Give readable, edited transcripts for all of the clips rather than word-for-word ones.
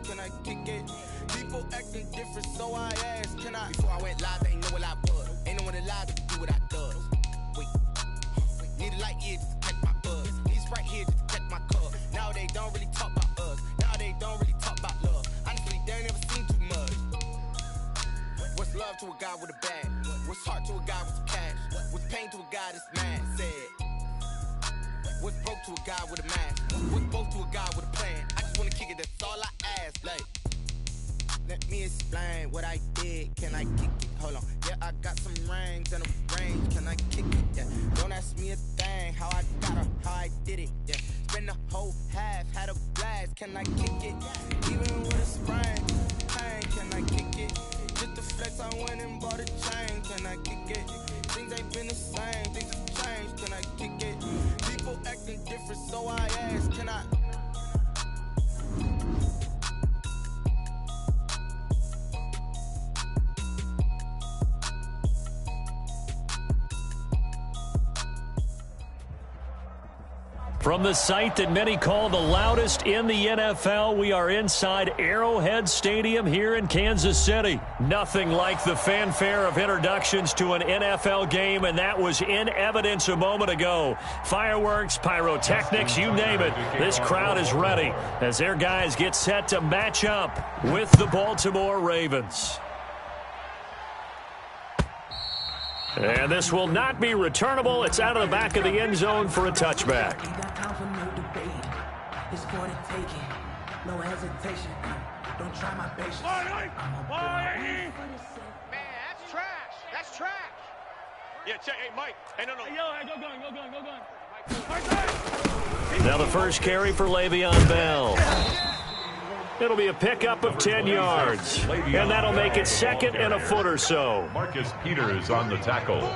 can I kick it? People acting different, so I asked, can I? Before I went live, they ain't know what I was. Ain't no one alive to do what I does. Wait, need a light here just to catch my buzz. Need Sprite here just to catch my cup. Now they don't really talk about us. Now they don't really talk about love. Honestly, they ain't never seen too much. What's love to a guy with a bag? What's heart to a guy with some cash? What's pain to a guy that's mad? Said. What's broke to a guy with a mask? What's broke to a guy with a plan? I just wanna kick it, that's all I ask. Like, let me explain what I did. Can I kick it? Hold on. Yeah, I got some rings and a range. Can I kick it? Yeah. Don't ask me a thing. How I got her, how I did it. Yeah. Spend the whole half, had a blast. Can I kick it? Even with a sprain, pain. Can I kick it? Just the flex, I went and bought a chain. Can I kick it? Things ain't been the same. Things have changed. Can I kick it? People acting different, so I ask, can I? From the site that many call the loudest in the NFL, we are inside Arrowhead Stadium here in Kansas City. Nothing like the fanfare of introductions to an NFL game, and that was in evidence a moment ago. Fireworks, pyrotechnics, you name it. This crowd is ready as their guys get set to match up with the Baltimore Ravens. And this will not be returnable. It's out of the back of the end zone for a touchback. No hesitation. Don't try my patience. Man, that's trash. That's trash. Yeah, check. Hey, Mike. Hey, no. Go going. Now the first carry for Le'Veon Bell. It'll be a pickup of 10 yards. And that'll make it second and a foot or so. Marcus Peters on the tackle.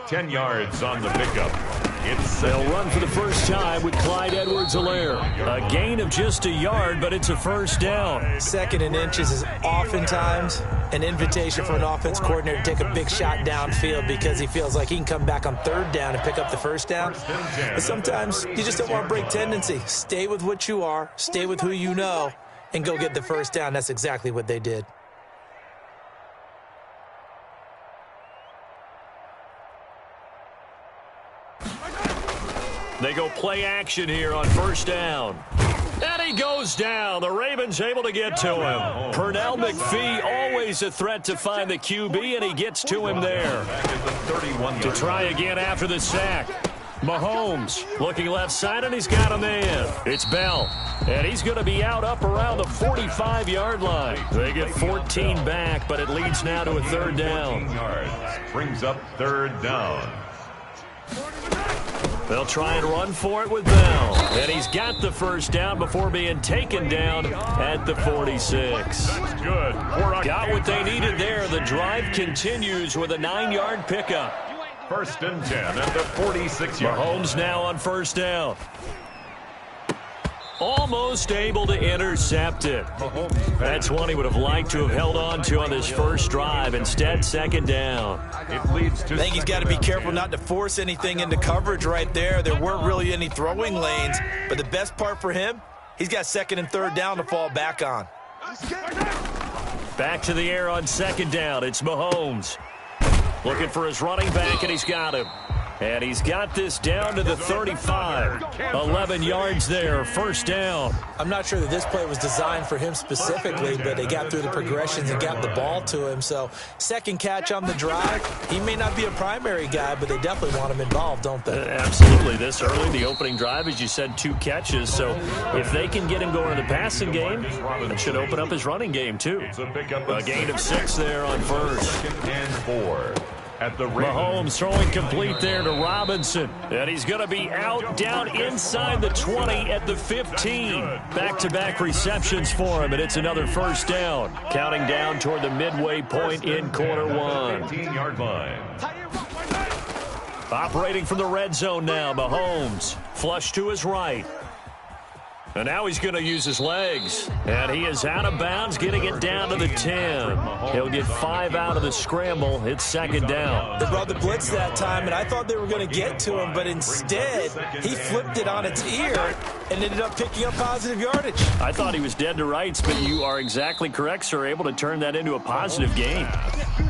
10 yards on the pickup. They'll run for the first time with Clyde Edwards-Helaire. A gain of just a yard, but it's a first down. Second and inches is oftentimes an invitation for an offense coordinator to take a big shot downfield because he feels like he can come back on third down and pick up the first down. But sometimes you just don't want to break tendency. Stay with what you are, stay with who you know, and go get the first down. That's exactly what they did. They go play action here on first down. And he goes down. The Ravens able to get to him. Pernell McPhee, always a threat to find the QB, and he gets to him there. To try again after the sack. Mahomes looking left side, and he's got a man. It's Bell, and he's going to be out up around the 45-yard line. They get 14 back, but it leads now to a third down. Brings up third down. They'll try and run for it with Bell. And he's got the first down before being taken down at the 46. That's good. Got what they needed there. The drive continues with a 9-yard pickup. First and 10 at the 46-yard. Mahomes now on first down. Almost able to intercept it. That's one he would have liked to have held on to on this first drive. Instead, second down. It leads to I think he's got to be careful not to force anything into coverage right there. There weren't really any throwing lanes. But the best part for him, he's got second and third down to fall back on. Back to the air on second down. It's Mahomes. Looking for his running back, and he's got him. And he's got this down to the 35. 11 yards there, first down. I'm not sure that this play was designed for him specifically, but they got through the progressions and got the ball to him. So second catch on the drive. He may not be a primary guy, but they definitely want him involved, don't they? Absolutely. This early, the opening drive, as you said, 2 catches. So if they can get him going in the passing game, it should open up his running game too. A gain of 6 there on first. Second and 4. At the Mahomes throwing complete there to Robinson. And he's going to be out down inside the 20 at the 15. Back-to-back receptions for him, and it's another first down. Counting down toward the midway point in quarter 1. 15-yard line. Operating from the red zone now, Mahomes. Flush to his right. And now he's going to use his legs. And he is out of bounds, getting it down to the 10. He'll get 5 out of the scramble. It's second down. They brought the blitz that time, and I thought they were going to get to him, but instead he flipped it on its ear and ended up picking up positive yardage. I thought he was dead to rights, but you are exactly correct, sir. Able to turn that into a positive gain.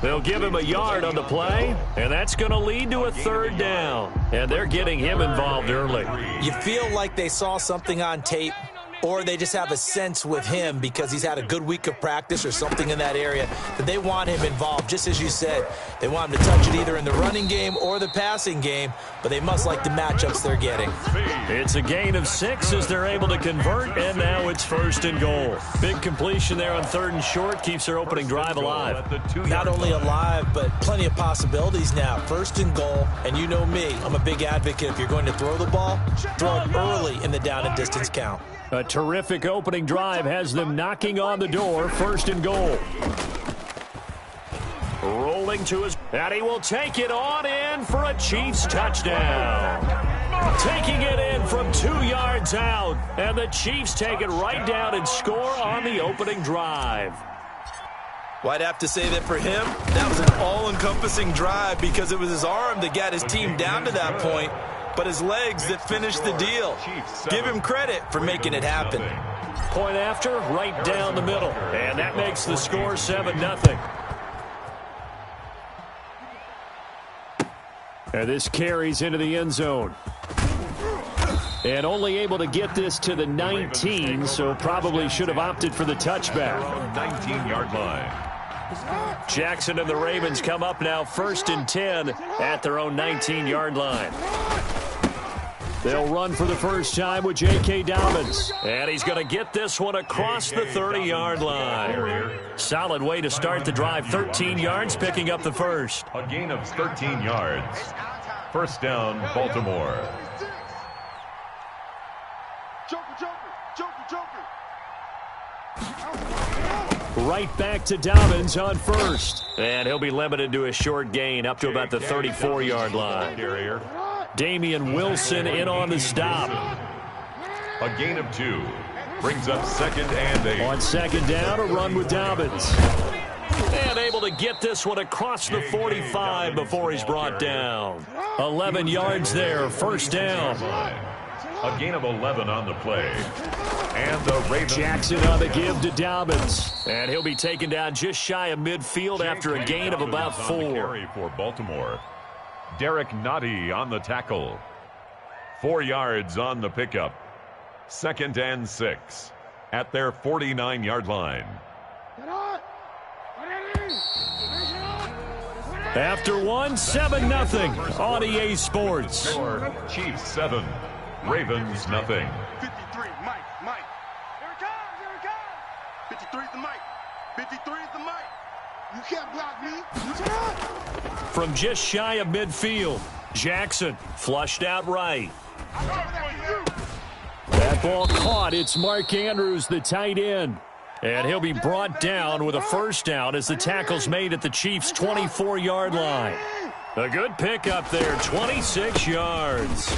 They'll give him a yard on the play, and that's going to lead to a third down. And they're getting him involved early. You feel like they saw something on tape, or they just have a sense with him because he's had a good week of practice or something in that area that they want him involved. Just as you said, they want him to touch it either in the running game or the passing game, but they must like the matchups they're getting. It's a gain of 6 as they're able to convert, and now it's 1st and goal. Big completion there on 3rd and short keeps their opening drive alive. Not only alive, but plenty of possibilities now. 1st and goal, and you know me, I'm a big advocate. If you're going to throw the ball, throw it early in the down and distance count. A terrific opening drive has them knocking on the door. 1st and goal. Rolling to his... And he will take it on in for a Chiefs touchdown. Taking it in from 2 yards out. And the Chiefs take it right down and score on the opening drive. Well, I'd have to say that for him, that was an all-encompassing drive because it was his arm that got his team down to that point, but his legs that finished the deal. Give him credit for making it happen. Point after, right down the middle. And that makes the score 7-0. And this carries into the end zone. And only able to get this to the 19, so probably should have opted for the touchback. 19-yard line. Jackson and the Ravens come up now 1st and 10 at their own 19-yard line. They'll run for the first time with J.K. Dobbins. And he's going to get this one across the 30-yard line. Solid way to start the drive. 13 yards, picking up the first. A gain of 13 yards. 1st down, Baltimore. Right back to Dobbins on 1st. And he'll be limited to a short gain up to about the 34-yard line. Damian Wilson in on the stop. A gain of 2. Brings up 2nd and 8. On 2nd down, a run with Dobbins. And able to get this one across the 45 before he's brought down. 11 yards there, 1st down. A gain of 11 on the play. And the Ravens. Jackson on the give to Dobbins. And he'll be taken down just shy of midfield after a gain of about 4. For Baltimore. Derek Nottie on the tackle. 4 yards on the pickup. 2nd and 6 at their 49-yard line. After 1, 7-0 on EA Sports. Chiefs 7, Ravens nothing. 53, Mike. Here it comes. 53 is the Mike. 53 is the Mike. You can't block me. From just shy of midfield, Jackson flushed out right. That ball caught. It's Mark Andrews, the tight end. And he'll be brought down with a 1st down as the tackle's made at the Chiefs' 24-yard line. A good pickup there, 26 yards.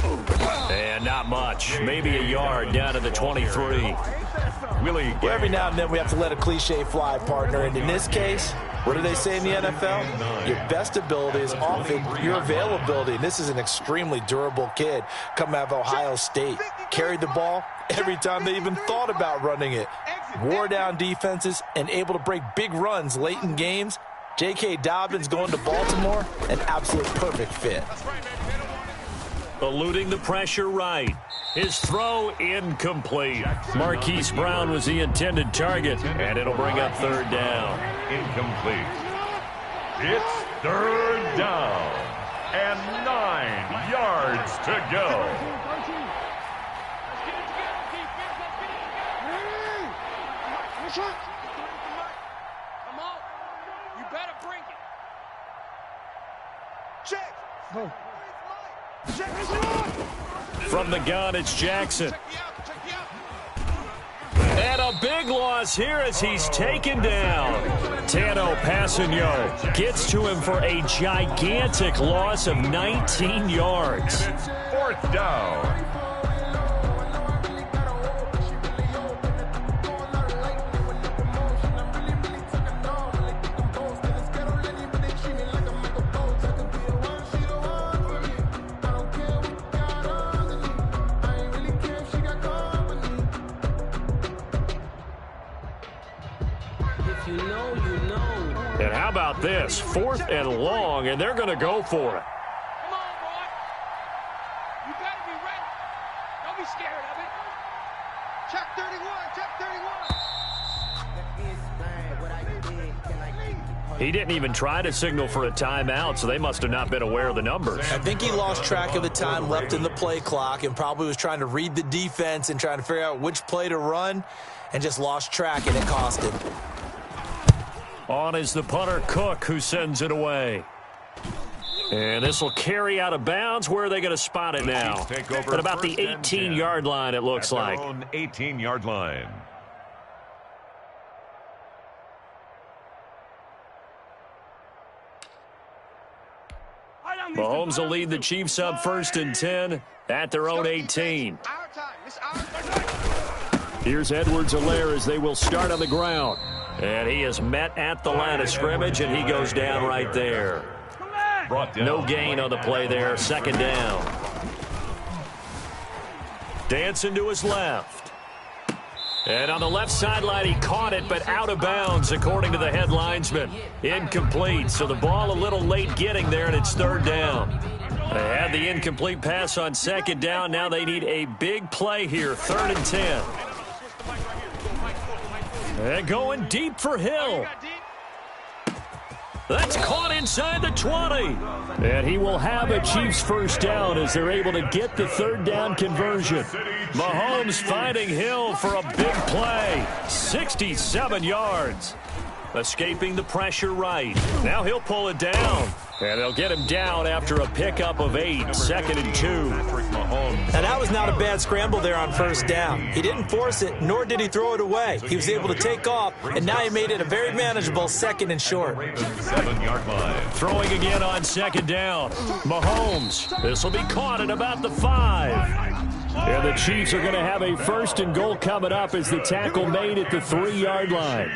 And not much, maybe a yard down to the 23. Willie. Well, every now and then we have to let a cliche fly, partner. And in this case, what do they say in the NFL? Your best ability is often your availability. And this is an extremely durable kid coming out of Ohio State. Carried the ball every time they even thought about running it. Wore down defenses and able to break big runs late in games. J.K. Dobbins going to Baltimore, an absolute perfect fit. Eluding the pressure right. His throw incomplete. Marquise Brown was the intended target, and it'll bring up 3rd down. Incomplete. It's 3rd down and 9 yards to go. Come on. You better bring it. Check. From the gun, it's Jackson. And a big loss here as he's taken down. Tano Passanio gets to him for a gigantic loss of 19 yards. 4th down. If you know, you know. And how about this? 4th and long, and they're going to go for it. Come on, boy. You better be ready. Don't be scared of it. Check 31, check 31. He didn't even try to signal for a timeout, so they must have not been aware of the numbers. I think he lost track of the time left in the play clock and probably was trying to read the defense and trying to figure out which play to run and just lost track, and it cost him. On is the punter, Cook, who sends it away. And this will carry out of bounds. Where are they going to spot it now? At about the 18-yard line, it looks like. Their own 18-yard line. Mahomes will lead the Chiefs up 1st and 10 at their own 18. Here's Edwards-Helaire as they will start on the ground. And he is met at the line of scrimmage, and he goes down right there. No gain on the play there. 2nd down. Dancing to his left. And on the left sideline, he caught it, but out of bounds, according to the head linesman. Incomplete, so the ball a little late getting there, and it's 3rd down. They had the incomplete pass on 2nd down. Now they need a big play here, 3rd and 10. And going deep for Hill. That's caught inside the 20. And he will have a Chiefs 1st down as they're able to get the 3rd down conversion. Mahomes finding Hill for a big play. 67 yards. Escaping the pressure right. Now he'll pull it down. And they'll get him down after a pickup of 8, 2nd and 2. And that was not a bad scramble there on 1st down. He didn't force it, nor did he throw it away. He was able to take off, and now he made it a very manageable 2nd and short. 7-yard line. Throwing again on 2nd down. Mahomes. This will be caught at about the 5. And the Chiefs are going to have a 1st and goal coming up as the tackle made at the 3-yard line.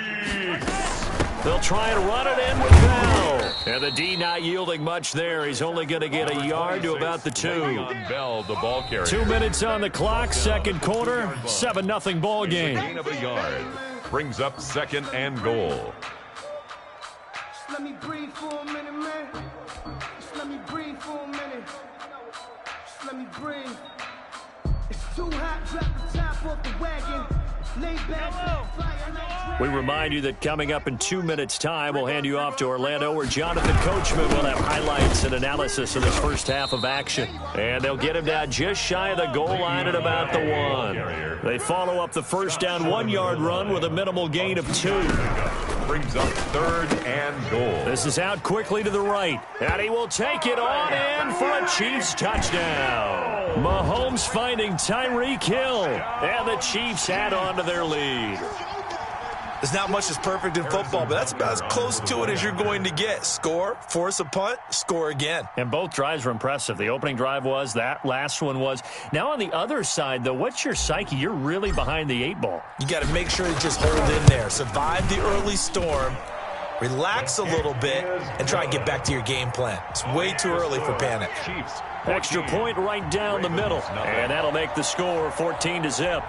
They'll try and run it in with Bell. And the D not yielding much there. He's only going to get a yard to about the 2. Bell, the ball carrier. 2 minutes on the clock, 2nd quarter, 7-0 ball game. Gain of a yard. Brings up 2nd and goal. Just let me breathe for a minute, man. Just let me breathe for a minute. Just let me breathe. It's too hot, drop the top off the wagon. Lay back, we remind you that coming up in 2 minutes' time, we'll hand you off to Orlando, where Jonathan Coachman will have highlights and analysis of this first half of action. And they'll get him down just shy of the goal line at about the 1. They follow up the 1st down 1-yard run with a minimal gain of 2. Brings up 3rd and goal. This is out quickly to the right, and he will take it on in for a Chiefs touchdown. Mahomes finding Tyreek Hill, and the Chiefs add on to their lead. There's not much that's perfect in football, but that's about as close to it as you're going to get. Score, force a punt, score again. And both drives were impressive. The opening drive was, that last one was. Now on the other side, though, what's your psyche? You're really behind the 8 ball. You got to make sure you just hold in there. Survive the early storm, relax a little bit, and try and get back to your game plan. It's way too early for panic. Chiefs. Extra point right down the middle. And that'll make the score 14-0.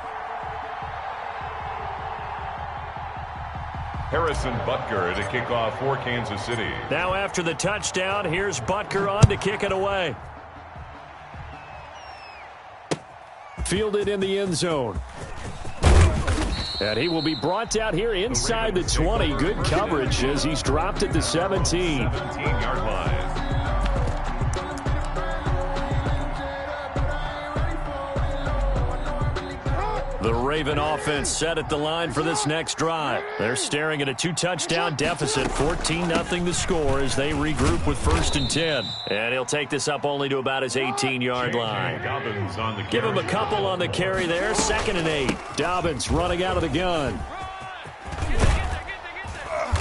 Harrison Butker to kick off for Kansas City. Now after the touchdown, here's Butker on to kick it away. Fielded in the end zone. And he will be brought down here inside the 20. Good coverage as he's dropped at the 17. 17-yard line. The Raven offense set at the line for this next drive. They're staring at a 2-touchdown deficit, 14-0 the score as they regroup with 1st and 10. And he'll take this up only to about his 18-yard line. Give him a couple on the carry there, 2nd and 8. Dobbins running out of the gun.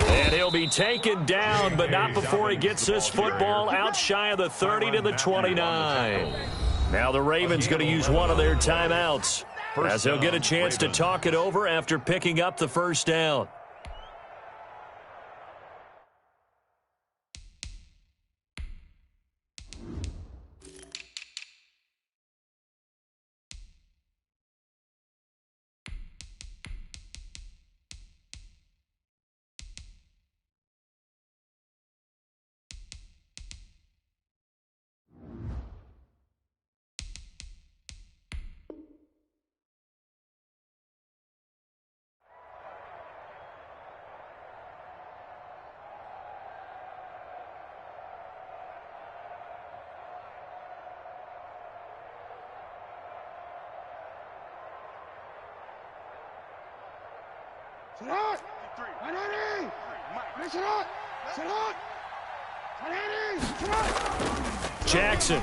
And he'll be taken down, but not before he gets this football out shy of the 30 to the 29. Now the Ravens going to use one of their timeouts, as they'll get a chance to talk it over after picking up the 1st down. Jackson.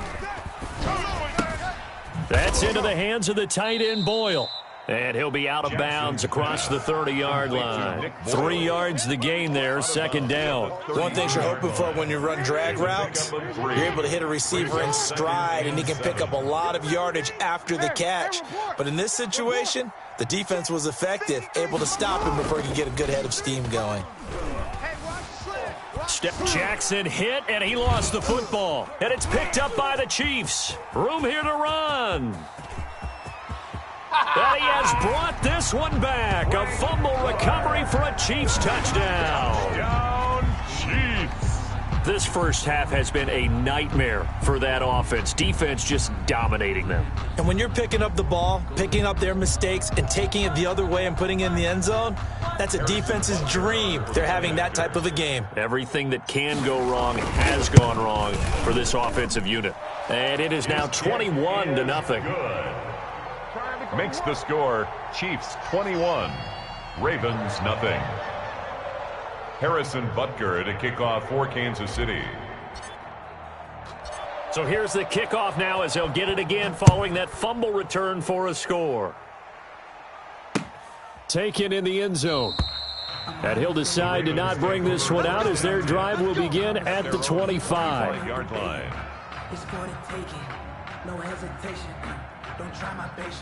That's into the hands of the tight end, Boyle. And he'll be out of bounds across the 30-yard line. 3 yards the gain there, second down. One thing you're hoping for when you run drag routes, you're able to hit a receiver in stride, and he can pick up a lot of yardage after the catch. But in this situation, the defense was effective, able to stop him before he could get a good head of steam going. Jackson hit, and he lost the football. And it's picked up by the Chiefs. Room here to run. And he has brought this one back. A fumble recovery for a Chiefs touchdown. Chiefs. This first half has been a nightmare for that offense. Defense just dominating them. And when you're picking up the ball, picking up their mistakes, and taking it the other way and putting it in the end zone, that's a defense's dream. They're having that type of a game. Everything that can go wrong has gone wrong for this offensive unit. And it is now 21-0. Makes the score Chiefs 21, Ravens nothing. Harrison Butker to kick off for Kansas City. So here's the kickoff now as they'll get it again following that fumble return for a score. Taken in the end zone. And he'll decide to not bring this one out as their drive will begin at the 25-yard line. It's for the taking, no hesitation. Don't try my patience.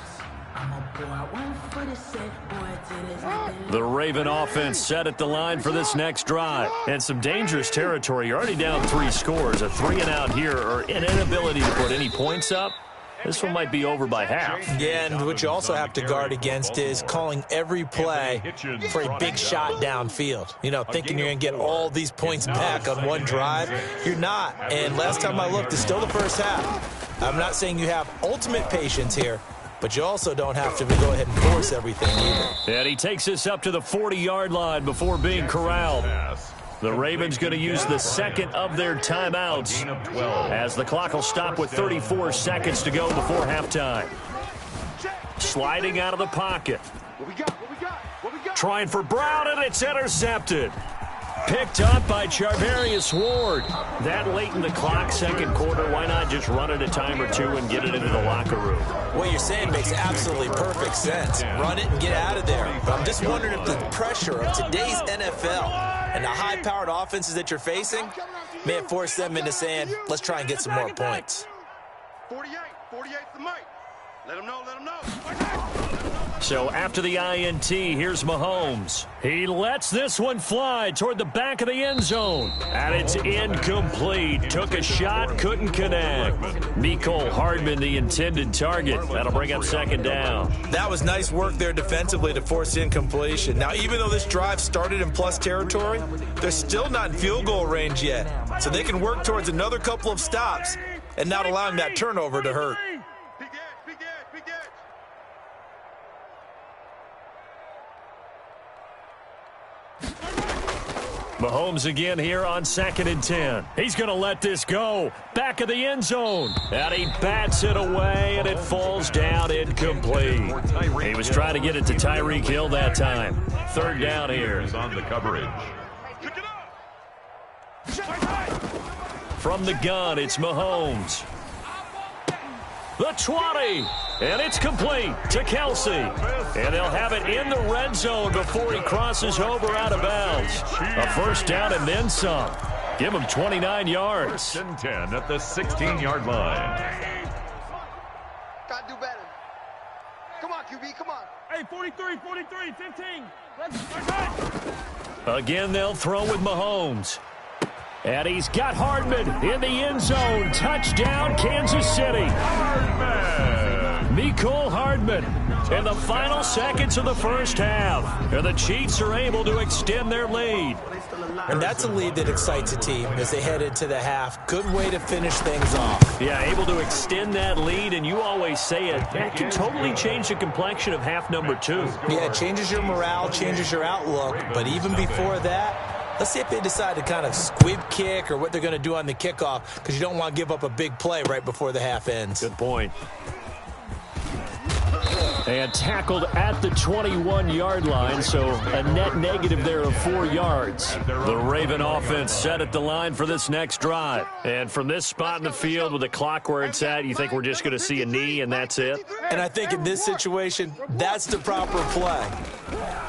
I'm a boy, one foot is set, boy, to this. The Raven offense set at the line for this next drive. And some dangerous territory. You're already down 3 scores. A 3-and-out here, or an inability to put any points up. This one might be over by half. Yeah, and what you also have to guard against is calling every play for a big shot downfield. You know, thinking you're going to get all these points back on one drive. You're not. And last time I looked, it's still the first half. I'm not saying you have ultimate patience here, but you also don't have to go ahead and force everything either. And he takes us up to the 40-yard line before being corralled. The Ravens going to use the second of their timeouts as the clock will stop with 34 seconds to go before halftime. Sliding out of the pocket. Trying for Brown, and it's intercepted. Picked up by Charvarius Ward. That late in the clock, second quarter, why not just run it a time or two and get it into the locker room? What you're saying makes absolutely perfect sense. Run it and get out of there. But I'm just wondering if the pressure of today's NFL and the high-powered offenses that you're facing may have forced them into saying, let's try and get some more points. 48's the mic. Let him know, let him know. So after the INT, here's Mahomes. He lets this one fly toward the back of the end zone. And it's incomplete. Took a shot, couldn't connect. Mecole Hardman, the intended target. That'll bring up second down. That was nice work there defensively to force incompletion. Now, even though this drive started in plus territory, they're still not in field goal range yet. So they can work towards another couple of stops and not allowing that turnover to hurt. Mahomes again here on 2nd and 10. He's going to let this go. Back of the end zone. And he bats it away, and it falls down incomplete. He was trying to get it to Tyreek Hill that time. Third down here. On the coverage. From the gun, it's Mahomes. The 20. And it's complete to Kelsey. And they'll have it in the red zone before he crosses over out of bounds. A first down and then some. Give him 29 yards. First and 10 at the 16-yard line. Gotta do better. Come on, QB, come on. Hey, 43, 15. Let's Again, they'll throw with Mahomes. And he's got Hardman in the end zone. Touchdown, Kansas City. Mecole Hardman in the final seconds of the first half. And the Chiefs are able to extend their lead. And that's a lead that excites a team as they head into the half. Good way to finish things off. Yeah, able to extend that lead, and you always say it, that can totally change the complexion of half number 2. Yeah, it changes your morale, changes your outlook. But even before that, let's see if they decide to kind of squib kick or what they're going to do on the kickoff, because you don't want to give up a big play right before the half ends. Good point. And tackled at the 21-yard line, so a net negative there of 4 yards. The Raven offense set at the line for this next drive. And from this spot in the field with the clock where it's at, you think we're just going to see a knee and that's it? And I think in this situation, that's the proper play.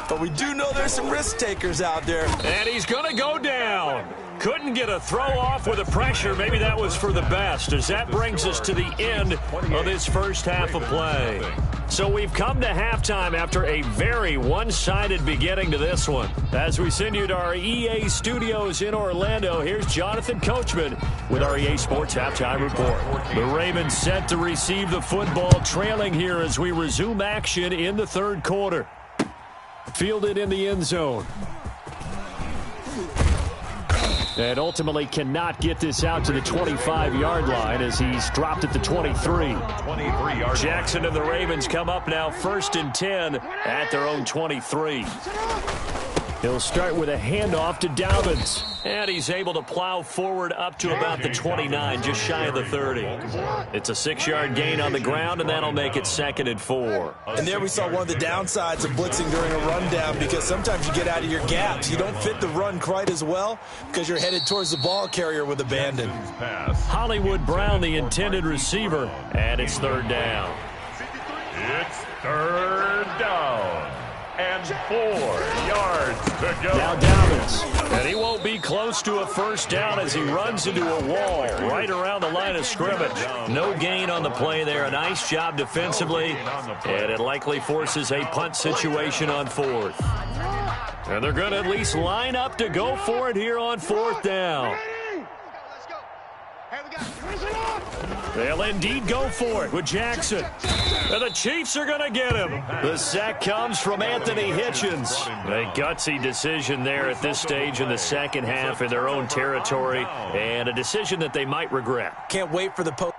But we do know there's some risk takers out there. And he's going to go down. Couldn't get a throw off with the pressure. Maybe that was for the best, as that brings us to the end of this first half of play. So we've come to halftime after a very one-sided beginning to this one. As we send you to our EA studios in Orlando, here's Jonathan Coachman with our EA Sports Halftime Report. The Ravens set to receive the football, trailing here as we resume action in the third quarter. Fielded in the end zone. And ultimately cannot get this out to the 25-yard line as he's dropped at the 23. Jackson and the Ravens come up now 1st and 10 at their own 23. He'll start with a handoff to Dobbins. And he's able to plow forward up to about the 29, just shy of the 30. It's a 6-yard gain on the ground, and that'll make it 2nd and 4. And there we saw one of the downsides of blitzing during a rundown, because sometimes you get out of your gaps. You don't fit the run quite as well because you're headed towards the ball carrier with abandon. Hollywood Brown, the intended receiver, and it's 3rd down. It's 3rd down. And 4 yards to go. Now Dobbins. And he won't be close to a 1st down as he runs into a wall right around the line of scrimmage. No gain on the play there. A nice job defensively. And it likely forces a punt situation on 4th. And they're going to at least line up to go for it here on 4th down. They'll indeed go for it with Jackson. And the Chiefs are going to get him. The sack comes from Anthony Hitchens. A gutsy decision there at this stage in the second half in their own territory, and a decision that they might regret. Can't wait for the post.